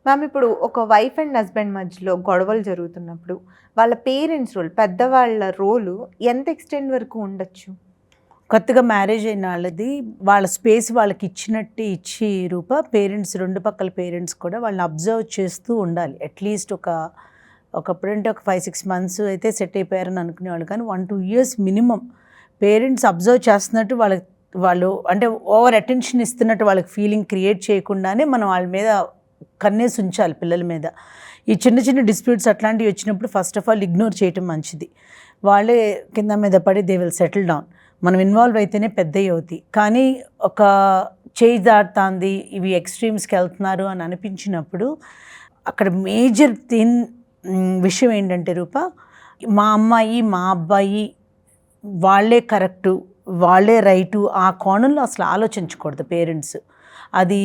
Ma'am ఇప్పుడు ఒక wife and husband మధ్యలో గొడవలు జరుగుతున్నప్పుడు వాళ్ళ పేరెంట్స్ రోల్, పెద్దవాళ్ళ రోలు ఎంత ఎక్స్టెండ్ వరకు ఉండొచ్చు? కొత్తగా మ్యారేజ్ అయిన వాళ్ళది వాళ్ళ స్పేస్ వాళ్ళకి ఇచ్చినట్టు ఇచ్చి రూప పేరెంట్స్, రెండు పక్కల పేరెంట్స్ కూడా వాళ్ళని అబ్జర్వ్ చేస్తూ ఉండాలి. అట్లీస్ట్ ఒకప్పుడంటే ఒక 5-6 months అయితే సెట్ అయిపోయారని అనుకునేవాళ్ళు, కానీ 1-2 years మినిమం పేరెంట్స్ అబ్జర్వ్ చేస్తున్నట్టు వాళ్ళు అంటే ఓవర్ అటెన్షన్ ఇస్తున్నట్టు వాళ్ళకి ఫీలింగ్ క్రియేట్ చేయకుండానే మనం వాళ్ళ మీద కన్నేసి ఉంచాలి, పిల్లల మీద. ఈ చిన్న చిన్న డిస్ప్యూట్స్ అట్లాంటివి వచ్చినప్పుడు ఫస్ట్ ఆఫ్ ఆల్ ఇగ్నోర్ చేయటం మంచిది. వాళ్ళే కింద మీద పడి దే విల్ సెటిల్ డౌన్. మనం ఇన్వాల్వ్ అయితేనే పెద్దవి అవుతాయి. కానీ ఒక చేయి దాటుతుంది, ఇవి ఎక్స్ట్రీమ్స్కి వెళ్తున్నారు అని అనిపించినప్పుడు అక్కడ మేజర్ విషయం ఏంటంటే రూప, మా అమ్మాయి మా అబ్బాయి వాళ్ళే కరెక్టు, వాళ్ళే రైటు, ఆ కోణంలో అసలు ఆలోచించకూడదు పేరెంట్స్. అది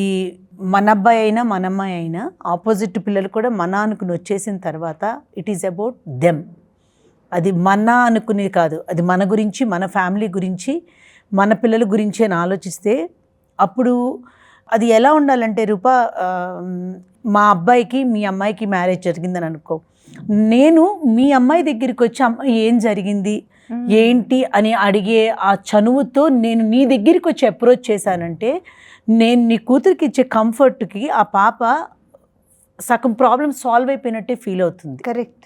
మన అబ్బాయి అయినా మన అమ్మాయి అయినా ఆపోజిట్ పిల్లలు కూడా మన అనుకుని వచ్చేసిన తర్వాత ఇట్ ఈస్ అబౌట్ దెమ్. అది మన అనుకునేది కాదు, అది మన గురించి, మన ఫ్యామిలీ గురించి, మన పిల్లల గురించి అని ఆలోచిస్తే అప్పుడు అది ఎలా ఉండాలంటే రూప, మా అబ్బాయికి మీ అమ్మాయికి మ్యారేజ్ జరిగిందని అనుకో, నేను మీ అమ్మాయి దగ్గరికి వచ్చి అమ్మాయి ఏం జరిగింది ఏంటి అని అడిగే ఆ చనువుతో నేను నీ దగ్గరికి వచ్చి అప్రోచ్ చేశానంటే నేను నీ కూతురికి ఇచ్చే కంఫర్ట్కి ఆ పాప సగం ప్రాబ్లం సాల్వ్ అయిపోయినట్టే ఫీల్ అవుతుంది. కరెక్ట్.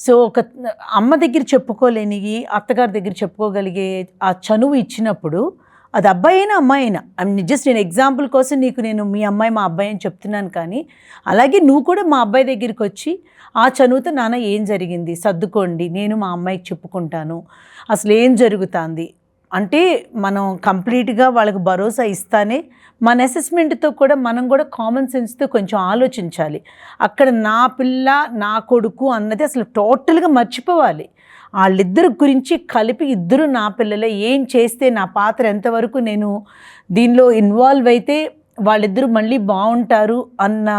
సో ఒక అమ్మ దగ్గర చెప్పుకోలేనివి అత్తగారి దగ్గర చెప్పుకోగలిగే ఆ చనువు ఇచ్చినప్పుడు అది అబ్బాయి అయినా అమ్మాయి అయినా, జస్ట్ నేను ఎగ్జాంపుల్ కోసం నేను మీ అమ్మాయి మా అబ్బాయి అని చెప్తున్నాను, కానీ అలాగే నువ్వు కూడా మా అబ్బాయి దగ్గరికి వచ్చి ఆ చనువుతో నాన్న ఏం జరిగింది సర్దుకోండి, నేను మా అమ్మాయికి చెప్పుకుంటాను, అసలు ఏం జరుగుతుంది అంటే మనం కంప్లీట్గా వాళ్ళకి భరోసా ఇస్తానే మన అసెస్మెంట్తో కూడా మనం కూడా కామన్ సెన్స్తో కొంచెం ఆలోచించాలి. అక్కడ నా పిల్ల నా కొడుకు అన్నది అసలు టోటల్గా మర్చిపోవాలి. వాళ్ళిద్దరి గురించి కలిపి ఇద్దరు నా పిల్లలే, ఏం చేస్తే నా పాత్ర ఎంతవరకు నేను దీనిలో ఇన్వాల్వ్ అయితే వాళ్ళిద్దరూ మళ్ళీ బాగుంటారు అన్న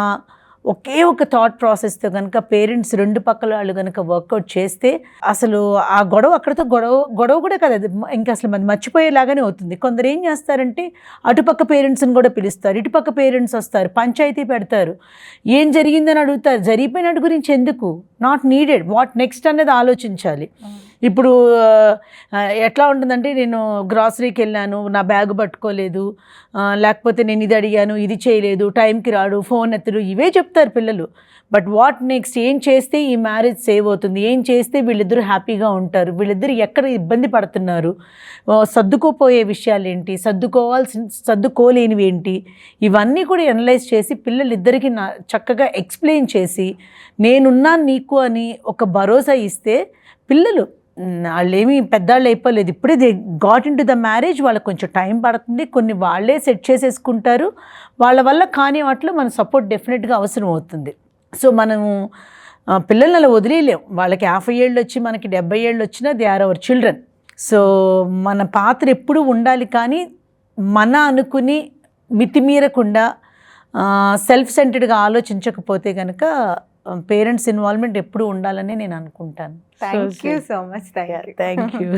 ఒకే ఒక థాట్ ప్రాసెస్తో కనుక పేరెంట్స్ రెండు పక్కల వాళ్ళు కనుక వర్కౌట్ చేస్తే అసలు ఆ గొడవ అక్కడితో గొడవ కూడా కదా, అది ఇంకా అసలుมันమర్చిపోయేలాగానే అవుతుంది. కొందరు ఏం చేస్తారంటే అటుపక్క పేరెంట్స్ని కూడా పిలుస్తారు, ఇటుపక్క పేరెంట్స్ వస్తారు, పంచాయతీ పెడతారు, ఏం జరిగిందని అడుగుతారు. జరిగిపోయినట్టు గురించి ఎందుకు, నాట్ నీడెడ్, వాట్ నెక్స్ట్ అనేది ఆలోచించాలి. ఇప్పుడు ఎట్లా ఉంటుందంటే, నేను గ్రాసరీకి వెళ్ళాను, నా బ్యాగ్ పట్టుకోలేదు, లేకపోతే నేను ఇది అడిగాను ఇది చేయలేదు, టైంకి రాడు, ఫోన్ ఎత్తడు, ఇవే చెప్తారు పిల్లలు. బట్ వాట్ నెక్స్ట్, ఏం చేస్తే ఈ మ్యారేజ్ సేవ్ అవుతుంది, ఏం చేస్తే వీళ్ళిద్దరూ హ్యాపీగా ఉంటారు, వీళ్ళిద్దరు ఎక్కడ ఇబ్బంది పడుతున్నారు, సర్దుకోపోయే విషయాలు ఏంటి, సర్దుకోలేనివి ఏంటి, ఇవన్నీ కూడా అనలైజ్ చేసి పిల్లలిద్దరికీ చక్కగా ఎక్స్ప్లెయిన్ చేసి నేనున్నాను నీకు అని ఒక భరోసా ఇస్తే పిల్లలు వాళ్ళేమీ పెద్దవాళ్ళు అయిపోలేదు, ఇప్పుడే they got in to the marriage, వాళ్ళకి కొంచెం టైం పడుతుంది, కొన్ని వాళ్ళే సెట్ చేసేసుకుంటారు. వాళ్ళ వల్ల కాని వాటిలో మన సపోర్ట్ డెఫినెట్గా అవసరం అవుతుంది. సో మనము పిల్లల్ని అలా వదిలేయలేం. వాళ్ళకి 50 ఏళ్ళు వచ్చి మనకి 70 ఏళ్ళు వచ్చినా they are our children. So మన పాత్ర ఎప్పుడూ ఉండాలి, కానీ మన అనుకుని మితిమీరకుండా సెల్ఫ్ సెంటర్డ్గా ఆలోచించకపోతే కనుక పేరెంట్స్ ఇన్వాల్వ్మెంట్ ఎప్పుడూ ఉండాలని నేను అనుకుంటాను. Thank you so much. Thank you.